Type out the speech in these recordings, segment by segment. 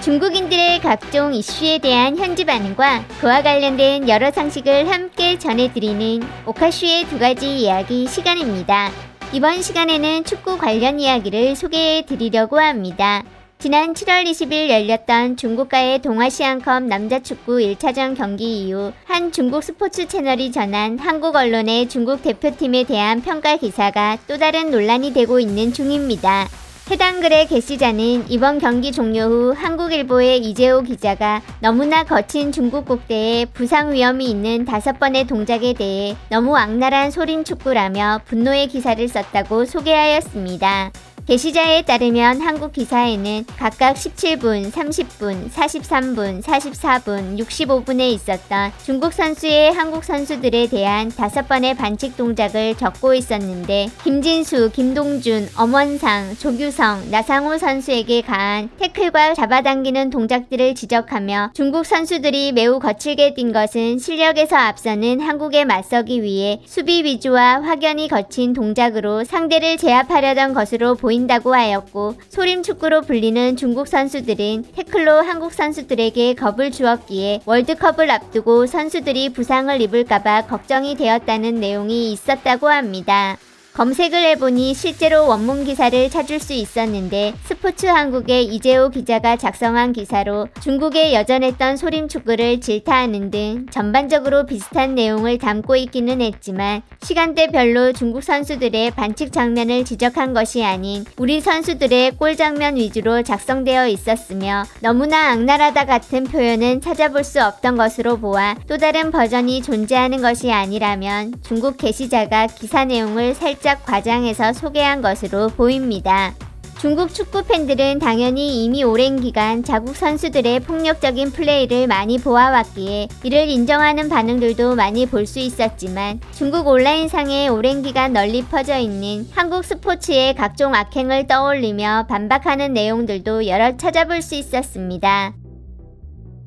중국인들의 각종 이슈에 대한 현지 반응과 그와 관련된 여러 상식을 함께 전해드리는 오카슈의 두 가지 이야기 시간입니다. 이번 시간에는 축구 관련 이야기를 소개해드리려고 합니다. 지난 7월 20일 열렸던 중국과의 동아시안컵 남자축구 1차전 경기 이후 한 중국 스포츠 채널이 전한 한국 언론의 중국 대표팀에 대한 평가 기사가 또 다른 논란이 되고 있는 중입니다. 해당 글의 게시자는 이번 경기 종료 후 한국일보의 이재호 기자가 너무나 거친 중국 국대에 부상 위험이 있는 5번의 동작에 대해 너무 악랄한 소림 축구라며 분노의 기사를 썼다고 소개하였습니다. 게시자에 따르면 한국 기사에는 각각 17분, 30분, 43분, 44분, 65분에 있었던 중국 선수의 한국 선수들에 대한 5번의 반칙 동작을 적고 있었는데 김진수, 김동준, 엄원상, 조규성, 나상호 선수에게 가한 태클과 잡아당기는 동작들을 지적하며 중국 선수들이 매우 거칠게 뛴 것은 실력에서 앞서는 한국에 맞서기 위해 수비 위주와 확연히 거친 동작으로 상대를 제압하려던 것으로 보인다고 하였고, 소림축구로 불리는 중국 선수들은 태클로 한국 선수들에게 겁을 주었기에 월드컵을 앞두고 선수들이 부상을 입을까봐 걱정이 되었다는 내용이 있었다고 합니다. 검색을 해보니 실제로 원문 기사를 찾을 수 있었는데 스포츠 한국의 이재호 기자가 작성한 기사로 중국에 여전했던 소림축구를 질타하는 등 전반적으로 비슷한 내용을 담고 있기는 했지만 시간대별로 중국 선수들의 반칙 장면을 지적한 것이 아닌 우리 선수들의 골 장면 위주로 작성되어 있었으며 너무나 악랄하다 같은 표현은 찾아볼 수 없던 것으로 보아 또 다른 버전이 존재하는 것이 아니라면 중국 게시자가 기사 내용을 살짝 과장해서 소개한 것으로 보입니다. 중국 축구 팬들은 당연히 이미 오랜 기간 자국 선수들의 폭력적인 플레이를 많이 보아왔기에 이를 인정하는 반응들도 많이 볼 수 있었지만 중국 온라인상에 오랜 기간 널리 퍼져 있는 한국 스포츠의 각종 악행을 떠올리며 반박하는 내용들도 여러 찾아볼 수 있었습니다.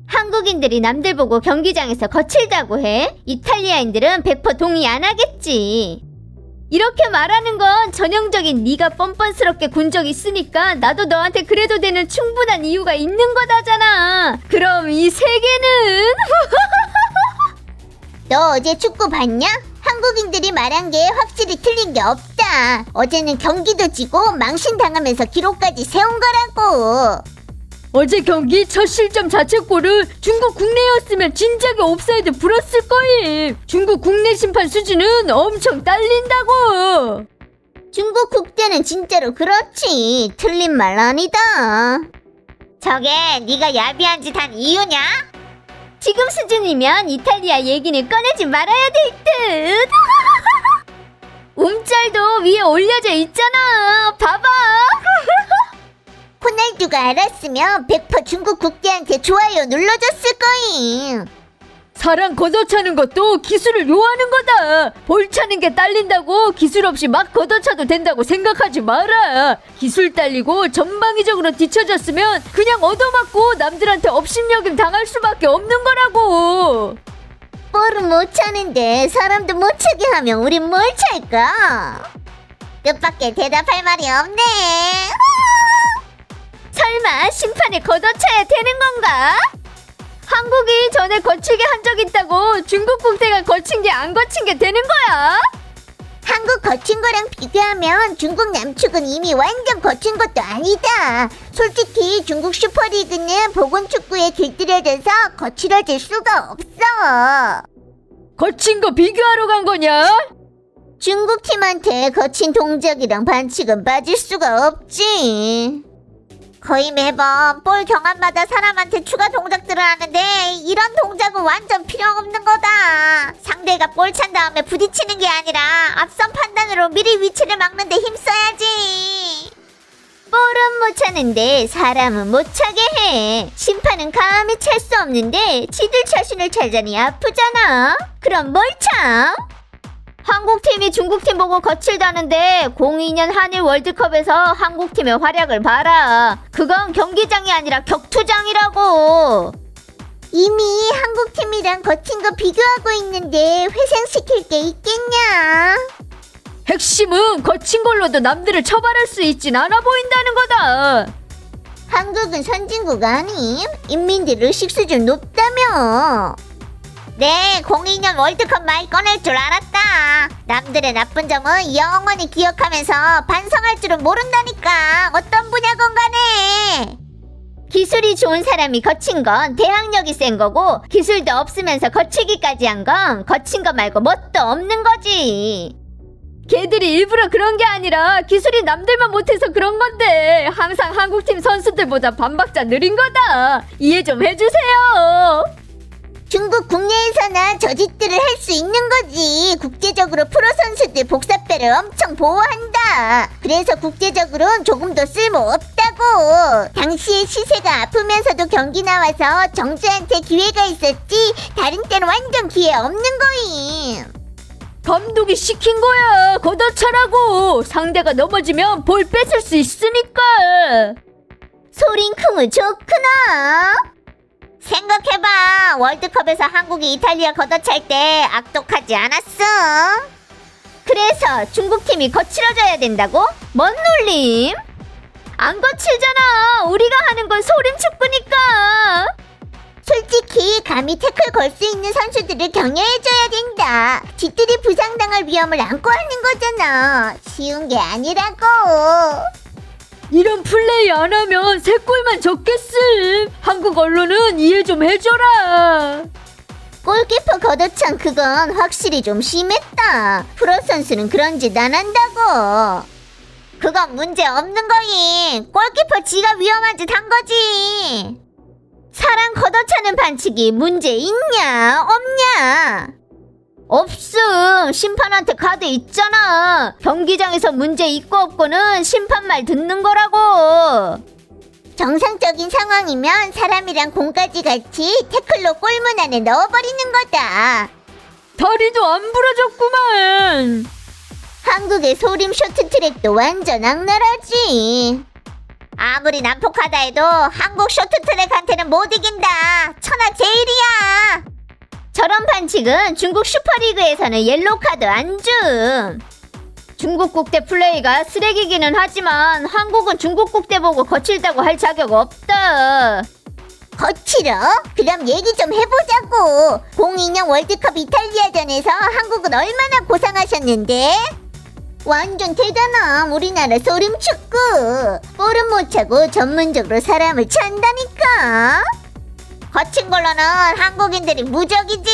한국인들이 남들 보고 경기장에서 거칠다고 해? 이탈리아인들은 100% 동의 안 하겠지. 이렇게 말하는 건 전형적인 네가 뻔뻔스럽게 군 적 있으니까 나도 너한테 그래도 되는 충분한 이유가 있는 거다잖아. 그럼 이 세계는 너 어제 축구 봤냐? 한국인들이 말한 게 확실히 틀린 게 없다. 어제는 경기도 지고 망신당하면서 기록까지 세운 거라고. 어제 경기 첫 실점 자책골을 중국 국내였으면 진작에 옵사이드 불었을 거임. 중국 국내 심판 수준은 엄청 딸린다고. 중국 국대는 진짜로 그렇지. 틀린 말 아니다. 저게 네가 야비한 짓 한 이유냐? 지금 수준이면 이탈리아 얘기는 꺼내지 말아야 될 듯. 움짤도 위에 올려져 있잖아. 봐봐. 호날두가 알았으면 100% 중국 국대한테 좋아요 눌러줬을 거임. 사람 걷어차는 것도 기술을 요하는 거다. 볼 차는 게 딸린다고 기술 없이 막 걷어차도 된다고 생각하지 마라. 기술 딸리고 전방위적으로 뒤쳐졌으면 그냥 얻어맞고 남들한테 업신여김 당할 수밖에 없는 거라고. 볼은 못 차는데 사람도 못 차게 하면 우린 뭘 찰까? 뜻밖의 대답할 말이 없네. 설마 심판에 걷어차야 되는 건가? 한국이 전에 거칠게 한 적 있다고 중국 국대가 거친 게 안 거친 게 되는 거야? 한국 거친 거랑 비교하면 중국 남축은 이미 완전 거친 것도 아니다. 솔직히 중국 슈퍼리그는 보건축구에 길들여져서 거칠어질 수가 없어. 거친 거 비교하러 간 거냐? 중국 팀한테 거친 동작이랑 반칙은 빠질 수가 없지. 거의 매번 볼 경합마다 사람한테 추가 동작들을 하는데 이런 동작은 완전 필요 없는 거다. 상대가 볼 찬 다음에 부딪히는 게 아니라 앞선 판단으로 미리 위치를 막는 데 힘써야지. 볼은 못 차는데 사람은 못 차게 해. 심판은 감히 찰 수 없는데 지들 자신을 찰자니 아프잖아. 그럼 뭘 차? 한국팀이 중국팀 보고 거칠다는데 02년 한일 월드컵에서 한국팀의 활약을 봐라. 그건 경기장이 아니라 격투장이라고. 이미 한국팀이랑 거친 거 비교하고 있는데 회상시킬 게 있겠냐? 핵심은 거친 걸로도 남들을 처벌할 수 있진 않아 보인다는 거다. 한국은 선진국 아님? 인민들 의식 수준 높다며. 네, 02년 월드컵 말 꺼낼 줄 알았다. 남들의 나쁜 점은 영원히 기억하면서 반성할 줄은 모른다니까. 어떤 분야건 간에. 기술이 좋은 사람이 거친 건 대항력이 센 거고, 기술도 없으면서 거치기까지 한 건 거친 거 말고 뭣도 없는 거지. 걔들이 일부러 그런 게 아니라 기술이 남들만 못해서 그런 건데 항상 한국팀 선수들보다 반박자 느린 거다. 이해 좀 해주세요. 중국 국내에서나 저짓들을 할 수 있는 거지. 국제적으로 프로 선수들 복사배를 엄청 보호한다. 그래서 국제적으로는 조금 더 쓸모없다고. 당시에 시세가 아프면서도 경기 나와서 정주한테 기회가 있었지, 다른 때는 완전 기회 없는 거임. 감독이 시킨 거야. 걷어차라고. 상대가 넘어지면 볼 뺏을 수 있으니까. 소린쿵은 좋구나. 생각해봐. 월드컵에서 한국이 이탈리아 걷어찰 때 악독하지 않았어? 그래서 중국팀이 거칠어져야 된다고? 뭔 놀림? 안 거칠잖아. 우리가 하는 건 소림 축구니까. 솔직히 감히 태클 걸 수 있는 선수들을 격려해줘야 된다. 지들이 부상당할 위험을 안고 하는 거잖아. 쉬운 게 아니라고. 이런 플레이 안 하면 3골만 적겠음. 한국 언론은 이해 좀 해줘라. 골키퍼 걷어찬 그건 확실히 좀 심했다. 프로 선수는 그런 짓 안 한다고. 그건 문제 없는 거임. 골키퍼 지가 위험한 짓 한 거지. 사람 걷어차는 반칙이 문제 있냐 없냐? 없음. 심판한테 카드 있잖아. 경기장에서 문제 있고 없고는 심판 말 듣는 거라고. 정상적인 상황이면 사람이랑 공까지 같이 태클로 골문 안에 넣어버리는 거다. 다리도 안 부러졌구만. 한국의 소림 쇼트트랙도 완전 악랄하지. 아무리 난폭하다 해도 한국 쇼트트랙한테는 못 이긴다. 천하제일이야. 저런 반칙은 중국 슈퍼리그에서는 옐로카드 안 줌. 중국 국대 플레이가 쓰레기기는 하지만 한국은 중국 국대 보고 거칠다고 할 자격 없다. 거칠어? 그럼 얘기 좀 해보자고. 02년 월드컵 이탈리아전에서 한국은 얼마나 고생하셨는데? 완전 대단함. 우리나라 소림축구. 볼은 못 차고 전문적으로 사람을 찬다니까. 거친 걸로는 한국인들이 무적이지.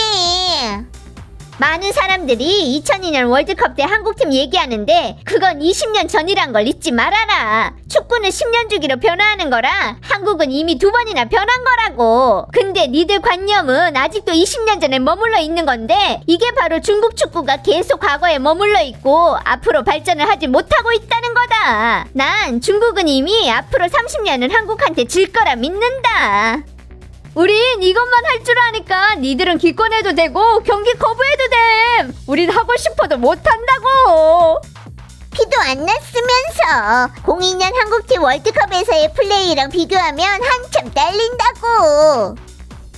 많은 사람들이 2002년 월드컵 때 한국팀 얘기하는데 그건 20년 전이란 걸 잊지 말아라. 축구는 10년 주기로 변화하는 거라 한국은 이미 2번이나 변한 거라고. 근데 니들 관념은 아직도 20년 전에 머물러 있는 건데 이게 바로 중국 축구가 계속 과거에 머물러 있고 앞으로 발전을 하지 못하고 있다는 거다. 난 중국은 이미 앞으로 30년은 한국한테 질 거라 믿는다. 우린 이것만 할 줄 아니까 니들은 기권해도 되고 경기 거부해도 됨. 우린 하고 싶어도 못한다고. 피도 안 났으면서 02년 한국팀 월드컵에서의 플레이랑 비교하면 한참 딸린다고.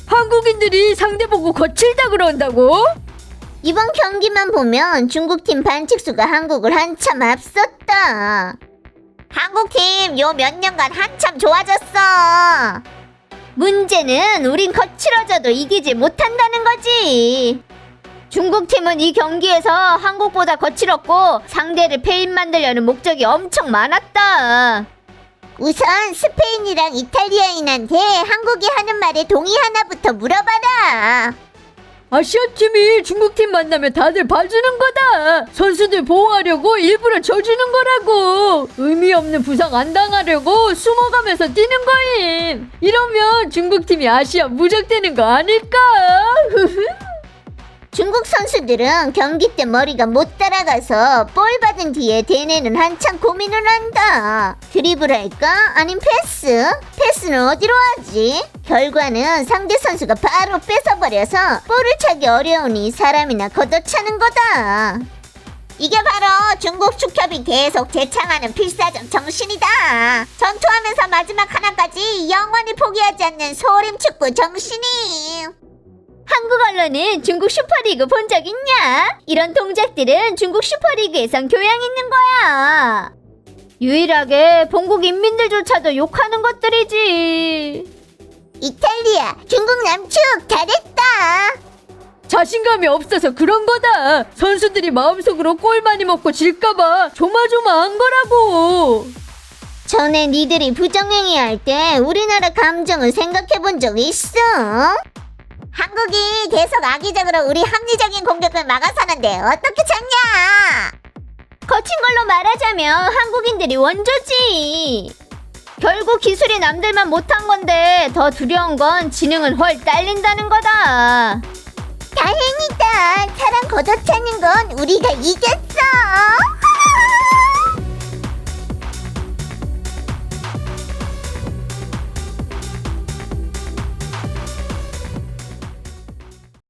한국인들이 상대 보고 거칠다 그런다고? 이번 경기만 보면 중국팀 반칙수가 한국을 한참 앞섰다. 한국팀 요 몇 년간 한참 좋아졌어. 문제는 우린 거칠어져도 이기지 못한다는 거지. 중국팀은 이 경기에서 한국보다 거칠었고 상대를 패인 만들려는 목적이 엄청 많았다. 우선 스페인이랑 이탈리아인한테 한국이 하는 말에 동의하나부터 물어봐라. 아시아팀이 중국팀 만나면 다들 봐주는 거다. 선수들 보호하려고 일부러 져주는 거라고. 의미 없는 부상 안 당하려고 숨어가면서 뛰는 거임. 이러면 중국팀이 아시아 무적되는 거 아닐까? 중국 선수들은 경기 때 머리가 못 따라가서 볼 받은 뒤에 대내는 한참 고민을 한다. 드리블 할까? 아님 패스? 패스는 어디로 하지? 결과는 상대 선수가 바로 뺏어버려서 볼을 차기 어려우니 사람이나 걷어차는 거다. 이게 바로 중국 축협이 계속 재창하는 필사적 정신이다. 전투하면서 마지막 하나까지 영원히 포기하지 않는 소림 축구 정신이. 한국 언론은 중국 슈퍼리그 본 적 있냐? 이런 동작들은 중국 슈퍼리그에선 교양 있는 거야. 유일하게 본국 인민들조차도 욕하는 것들이지. 이탈리아, 중국 남측 잘했다. 자신감이 없어서 그런 거다. 선수들이 마음속으로 골 많이 먹고 질까봐 조마조마한 거라고. 전에 니들이 부정행위할 때 우리나라 감정을 생각해 본 적 있어? 한국이 계속 악의적으로 우리 합리적인 공격을 막아서는데 어떻게 참냐? 거친 걸로 말하자면 한국인들이 원조지. 결국 기술이 남들만 못한 건데 더 두려운 건 지능은 헐 딸린다는 거다. 다행이다. 사람 걷어차는 건 우리가 이겼어.